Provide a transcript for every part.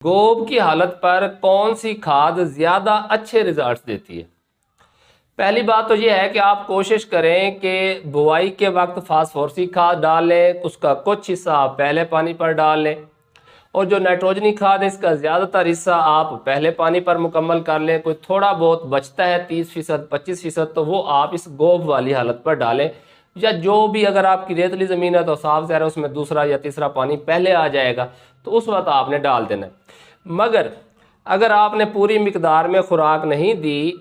गोब की हालत पर कौन सी खाद ज़्यादा अच्छे रिजल्ट्स देती है। पहली बात तो यह है कि आप कोशिश करें कि बुआई के वक्त फास्फोरसी खाद डाल लें, उसका कुछ हिस्सा आप पहले पानी पर डाल लें और जो नाइट्रोजनी खाद है इसका ज़्यादातर हिस्सा आप पहले पानी पर मुकम्मल कर लें। कोई थोड़ा बहुत बचता है 30% 25%, तो वो आप इस गोब वाली हालत पर डालें, या जो भी अगर आपकी रेतली ज़मीन है तो साफ ज़ाहिर है उसमें दूसरा या तीसरा पानी पहले आ जाएगा, तो उस वक्त आपने डाल देना है। मगर अगर आपने पूरी मिकदार में खुराक नहीं दी,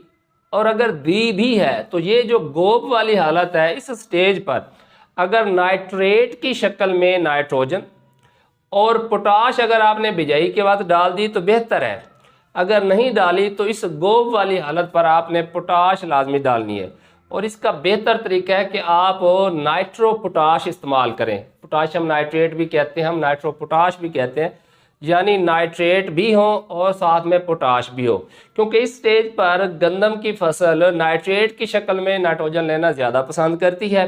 और अगर दी भी है, तो ये जो गोब वाली हालत है इस स्टेज पर अगर नाइट्रेट की शक्ल में नाइट्रोजन और पोटाश अगर आपने बिजाई के बाद डाल दी तो बेहतर है। अगर नहीं डाली तो इस गोब वाली हालत पर आपने पोटाश लाजमी डालनी है, और इसका बेहतर तरीका है कि आप नाइट्रो पोटाश इस्तेमाल करें। पोटाशियम नाइट्रेट भी कहते हैं हम, नाइट्रो पोटाश भी कहते हैं, यानी नाइट्रेट भी हो और साथ में पोटाश भी हो, क्योंकि इस स्टेज पर गंदम की फसल नाइट्रेट की शक्ल में नाइट्रोजन लेना ज़्यादा पसंद करती है।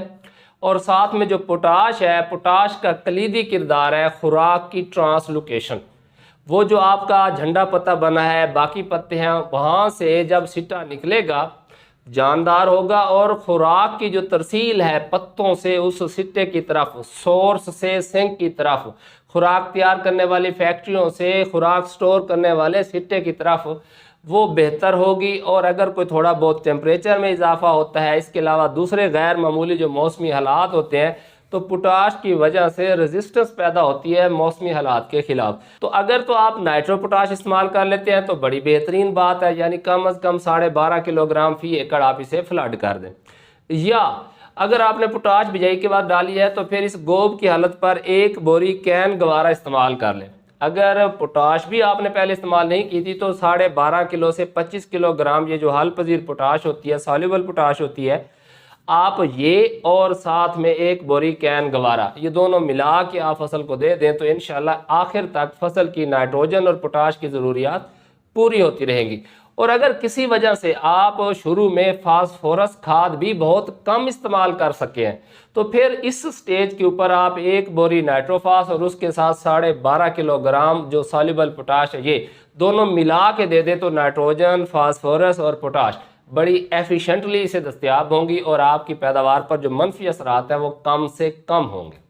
और साथ में जो पोटाश है, पोटाश का कलीदी किरदार है खुराक की ट्रांसलोकेशन। वो जो आपका झंडा पत्ता बना है, बाकी पत्ते हैं, वहाँ से जब सिट्टा निकलेगा जानदार होगा, और खुराक की जो तरसील है पत्तों से उस सिट्टे की तरफ, सोर्स से सिंक की तरफ, खुराक तैयार करने वाली फैक्ट्रियों से खुराक स्टोर करने वाले सिट्टे की तरफ, वो बेहतर होगी। और अगर कोई थोड़ा बहुत टेम्परेचर में इजाफा होता है, इसके अलावा दूसरे गैर मामूली जो मौसमी हालात होते हैं, तो पोटाश की वजह से रेजिस्टेंस पैदा होती है मौसमी हालात के खिलाफ। तो अगर तो आप नाइट्रो पोटाश इस्तेमाल कर लेते हैं तो बड़ी बेहतरीन बात है, यानी कम अज़ कम 12.5 किलोग्राम फी एकड़ आप इसे फ्लड कर दें। या अगर आपने पोटाश बिजाई के बाद डाली है तो फिर इस गोब की हालत पर 1 बोरी कैन गवारा इस्तेमाल कर लें। अगर पोटाश भी आपने पहले इस्तेमाल नहीं की थी तो 12.5 किलो से 25 किलोग्राम ये जो हल पजीर पोटाश होती है, सॉल्युबल पोटाश होती है, आप ये और साथ में 1 बोरी कैन गवारा, ये दोनों मिला के आप फसल को दे दें तो इंशाल्लाह आखिर तक फसल की नाइट्रोजन और पोटाश की ज़रूरियात पूरी होती रहेंगी। और अगर किसी वजह से आप शुरू में फास्फोरस खाद भी बहुत कम इस्तेमाल कर सके हैं, तो फिर इस स्टेज के ऊपर आप 1 बोरी नाइट्रोफास और उसके साथ 12.5 किलोग्राम जो सॉल्युबल पोटाश है, ये दोनों मिला के दे दें तो नाइट्रोजन, फास्फोरस और पोटाश बड़ी एफिशिएंटली इसे दस्तयाब होंगी और आपकी पैदावार पर जो मनफी असरात हैं वो कम से कम होंगे।